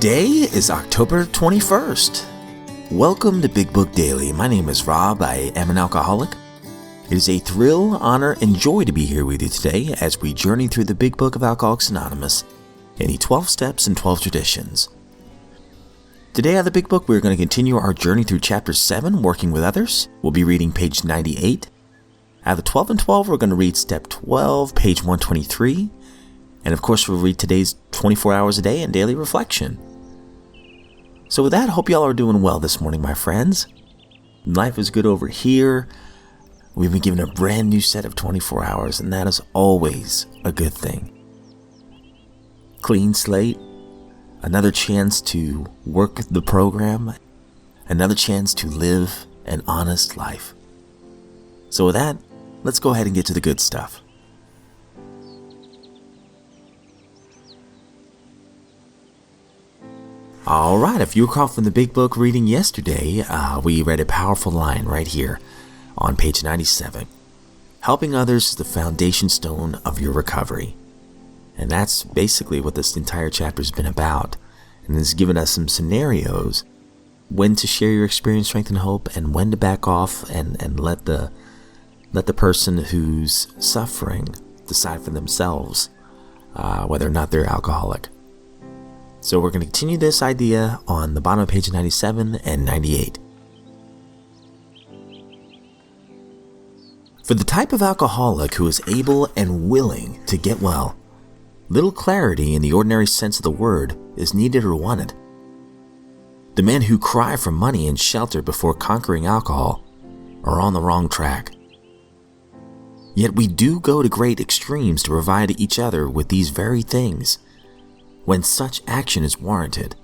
Today is October 21st. Welcome to Big Book Daily. My name is Rob. I am an alcoholic. It is a thrill, honor, and joy to be here with you today as we journey through the Big Book of Alcoholics Anonymous in the 12 Steps and 12 Traditions. Today out of the Big Book, we're going to continue our journey through Chapter 7, Working with Others. We'll be reading page 98. Out of the 12 and 12, we're going to read Step 12, page 123. And of course, we'll read today's 24 hours a day and daily reflection. So with that, I hope y'all are doing well this morning, my friends. Life is good over here. We've been given a brand new set of 24 hours, and that is always a good thing. Clean slate, another chance to work the program, another chance to live an honest life. So with that, let's go ahead and get to the good stuff. Alright, if you recall from the Big Book reading yesterday, we read a powerful line right here on page 97. Helping others is the foundation stone of your recovery. And that's basically what this entire chapter has been about. And it's given us some scenarios when to share your experience, strength, and hope, and when to back off and let the person who's suffering decide for themselves whether or not they're alcoholic. So we're going to continue this idea on the bottom of page 97 and 98. For the type of alcoholic who is able and willing to get well, little clarity in the ordinary sense of the word is needed or wanted. The men who cry for money and shelter before conquering alcohol are on the wrong track. Yet we do go to great extremes to provide each other with these very things when such action is warranted.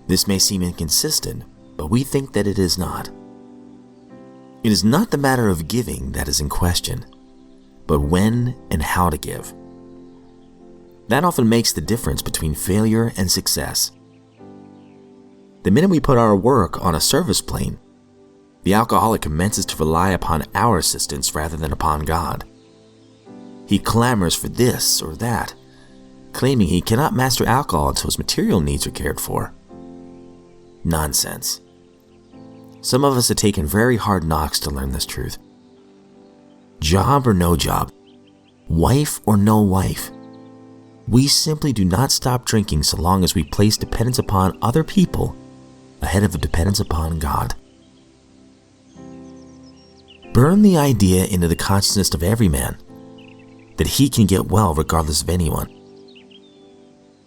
This may seem inconsistent, but we think that it is not. It is not the matter of giving that is in question, but when and how to give. That often makes the difference between failure and success. The minute we put our work on a service plane, the alcoholic commences to rely upon our assistance rather than upon God. He clamors for this or that, claiming he cannot master alcohol until his material needs are cared for. Nonsense. Some of us have taken very hard knocks to learn this truth. Job or no job, wife or no wife, we simply do not stop drinking so long as we place dependence upon other people ahead of a dependence upon God. Burn the idea into the consciousness of every man that he can get well regardless of anyone.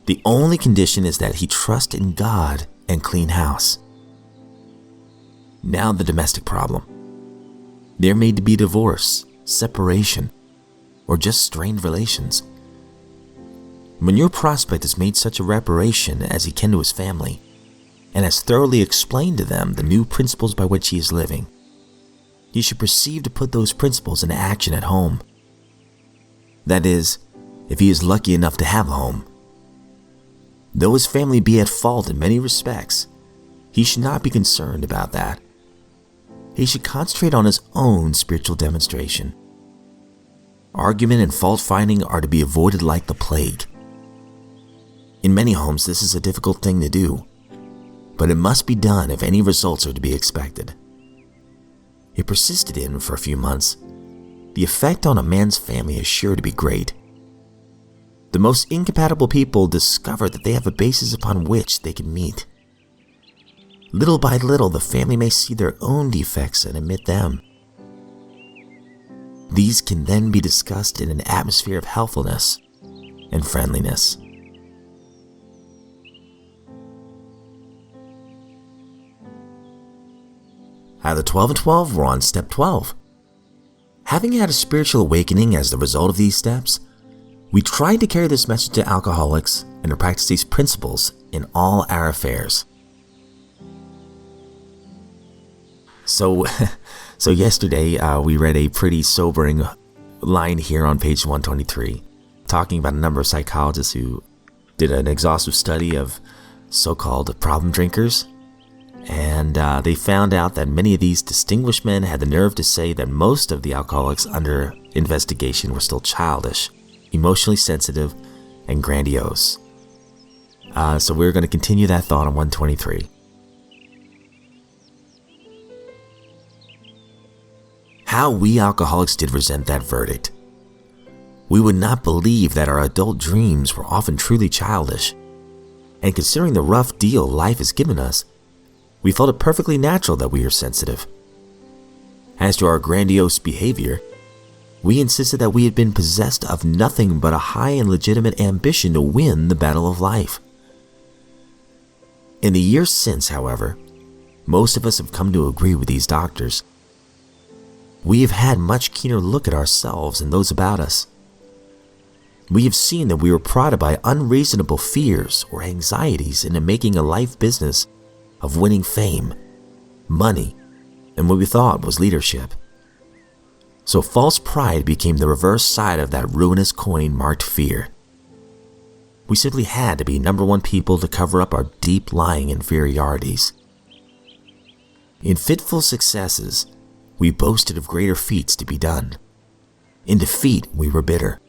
The only condition is that he trust in God and clean house. Now the domestic problem. There may be divorce, separation, or just strained relations. When your prospect has made such a reparation as he can to his family, and has thoroughly explained to them the new principles by which he is living, you should proceed to put those principles into action at home. That is, if he is lucky enough to have a home. Though his family be at fault in many respects, he should not be concerned about that. He should concentrate on his own spiritual demonstration. Argument and fault-finding are to be avoided like the plague. In many homes, this is a difficult thing to do, but it must be done if any results are to be expected. If persisted in for a few months, the effect on a man's family is sure to be great. The most incompatible people discover that they have a basis upon which they can meet. Little by little, the family may see their own defects and admit them. These can then be discussed in an atmosphere of helpfulness and friendliness. Out of the 12 and 12, we're on step 12. Having had a spiritual awakening as the result of these steps, we tried to carry this message to alcoholics and to practice these principles in all our affairs. So yesterday we read a pretty sobering line here on page 123, talking about a number of psychologists who did an exhaustive study of so-called problem drinkers. And they found out that many of these distinguished men had the nerve to say that most of the alcoholics under investigation were still childish, emotionally sensitive, and grandiose. So we're going to continue that thought on 123. How we alcoholics did resent that verdict. We would not believe that our adult dreams were often truly childish. And considering the rough deal life has given us, we felt it perfectly natural that we are sensitive. As to our grandiose behavior, we insisted that we had been possessed of nothing but a high and legitimate ambition to win the battle of life. In the years since, however, most of us have come to agree with these doctors. We have had much keener look at ourselves and those about us. We have seen that we were prodded by unreasonable fears or anxieties into making a life business of winning fame, money, and what we thought was leadership. So false pride became the reverse side of that ruinous coin marked fear. We simply had to be number one people to cover up our deep-lying inferiorities. In fitful successes, we boasted of greater feats to be done. In defeat, we were bitter.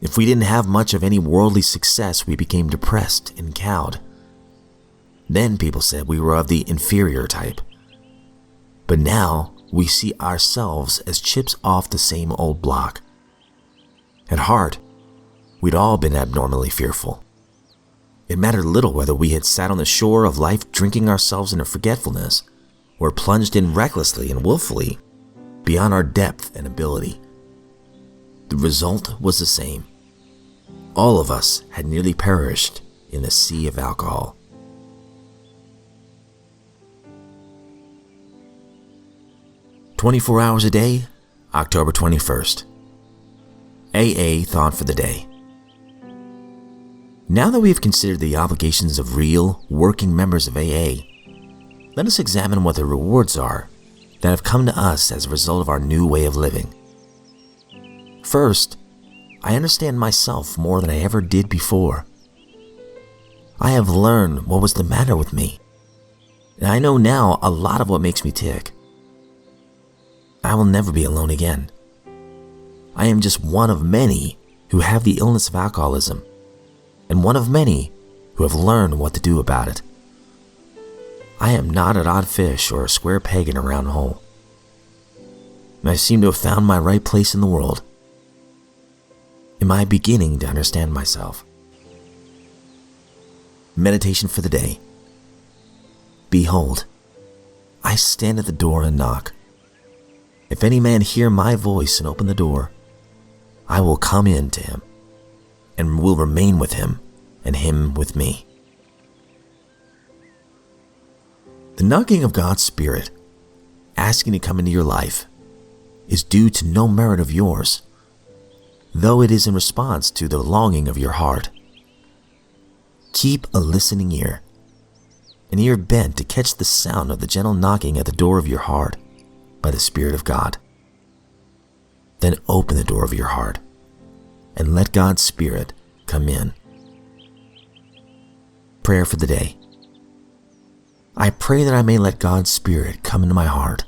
If we didn't have much of any worldly success, we became depressed and cowed. Then people said we were of the inferior type. But now we see ourselves as chips off the same old block. At heart, we'd all been abnormally fearful. It mattered little whether we had sat on the shore of life drinking ourselves into forgetfulness, or plunged in recklessly and willfully beyond our depth and ability. The result was the same. All of us had nearly perished in the sea of alcohol. "24 hours a day, October 21st. AA thought for the day. Now that we have considered the obligations of real, working members of AA, let us examine what the rewards are that have come to us as a result of our new way of living. First, I understand myself more than I ever did before. I have learned what was the matter with me, and I know now a lot of what makes me tick. I will never be alone again. I am just one of many who have the illness of alcoholism, and one of many who have learned what to do about it. I am not an odd fish or a square peg in a round hole. I seem to have found my right place in the world. Am I beginning to understand myself? Meditation for the day. Behold, I stand at the door and knock. If any man hear my voice and open the door, I will come in to him, and will remain with him, and him with me. The knocking of God's Spirit, asking to come into your life, is due to no merit of yours, though it is in response to the longing of your heart. Keep a listening ear, an ear bent to catch the sound of the gentle knocking at the door of your heart by the Spirit of God. Then open the door of your heart and let God's Spirit come in. Prayer for the day. I pray that I may let God's Spirit come into my heart.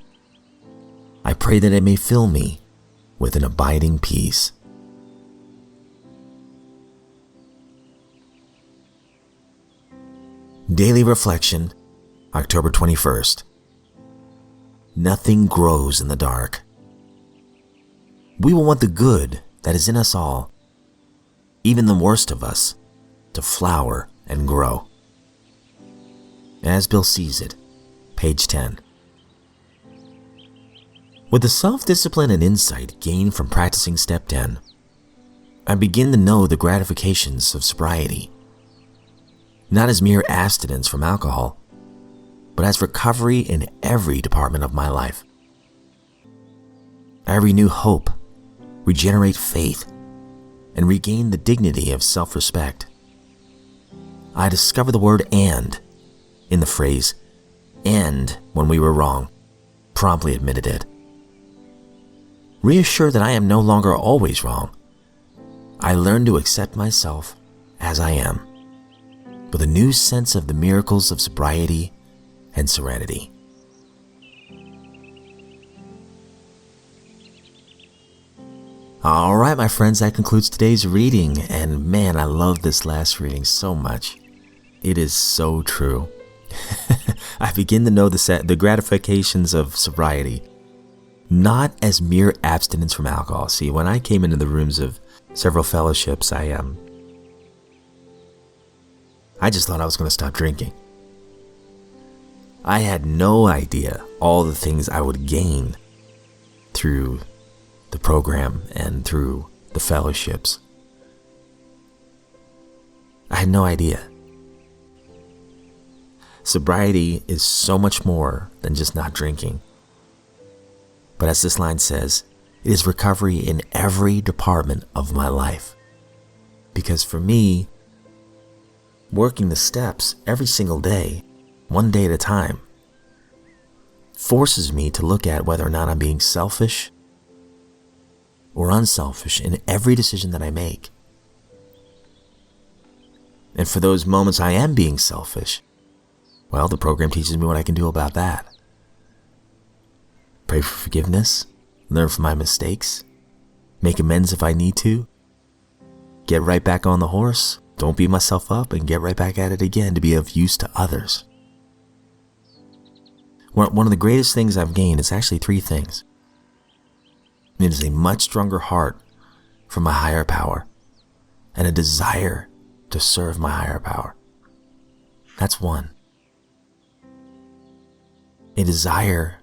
I pray that it may fill me with an abiding peace. Daily Reflection, October 21st. Nothing grows in the dark. We will want the good that is in us all, even the worst of us, to flower and grow. As Bill sees it, page 10. With the self-discipline and insight gained from practicing step 10, I begin to know the gratifications of sobriety, not as mere abstinence from alcohol, but as recovery in every department of my life. I renew hope, regenerate faith, and regain the dignity of self-respect. I discover the word "and" in the phrase, "and when we were wrong," promptly admitted it. Reassured that I am no longer always wrong, I learn to accept myself as I am, with a new sense of the miracles of sobriety and serenity. All right, my friends, that concludes today's reading. And man, I love this last reading so much. It is so true. I begin to know the gratifications of sobriety, not as mere abstinence from alcohol. See, when I came into the rooms of several fellowships, I just thought I was going to stop drinking. I had no idea all the things I would gain through the program and through the fellowships. I had no idea. Sobriety is so much more than just not drinking. But as this line says, it is recovery in every department of my life. Because for me, working the steps every single day, one day at a time, forces me to look at whether or not I'm being selfish or unselfish in every decision that I make. And for those moments I am being selfish, well, the program teaches me what I can do about that. Pray for forgiveness, learn from my mistakes, make amends if I need to, get right back on the horse, don't beat myself up, and get right back at it again to be of use to others. One of the greatest things I've gained is actually three things. It is a much stronger heart for my higher power and a desire to serve my higher power. That's one. A desire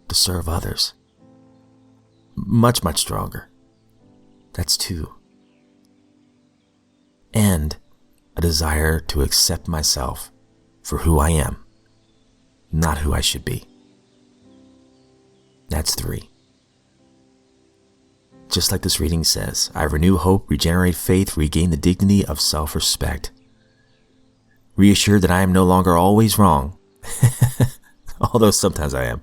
to serve others. Much, much stronger. That's two. And a desire to accept myself for who I am, not who I should be. That's three. Just like this reading says, I renew hope, regenerate faith, regain the dignity of self-respect. Reassured that I am no longer always wrong, although sometimes I am.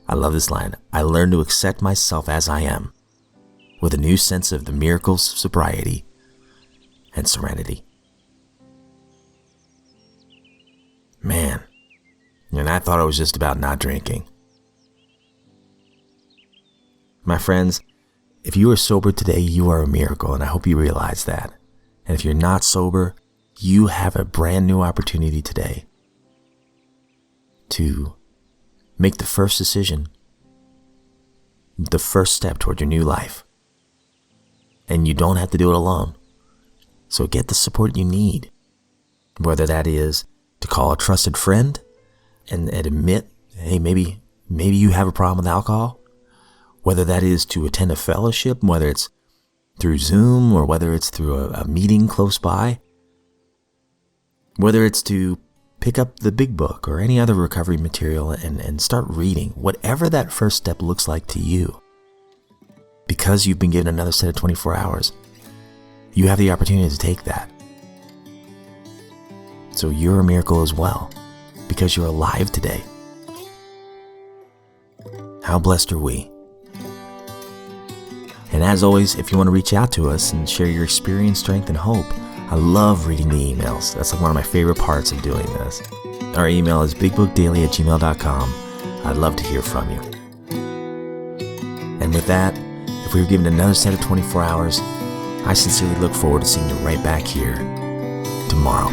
I love this line. I learn to accept myself as I am, with a new sense of the miracles of sobriety and serenity. Man, and I thought it was just about not drinking. My friends, if you are sober today, you are a miracle, and I hope you realize that. And if you're not sober, you have a brand new opportunity today to make the first decision, the first step toward your new life. And you don't have to do it alone. So get the support you need, whether that is to call a trusted friend and admit, hey, maybe you have a problem with alcohol, whether that is to attend a fellowship, whether it's through Zoom or whether it's through a meeting close by, whether it's to pick up the big book or any other recovery material and start reading, whatever that first step looks like to you. Because you've been given another set of 24 hours, you have the opportunity to take that. So you're a miracle as well, because you're alive today. How blessed are we? And as always, if you want to reach out to us and share your experience, strength, and hope, I love reading the emails. That's like one of my favorite parts of doing this. Our email is bigbookdaily@gmail.com. I'd love to hear from you. And with that, if we were given another set of 24 hours, I sincerely look forward to seeing you right back here tomorrow.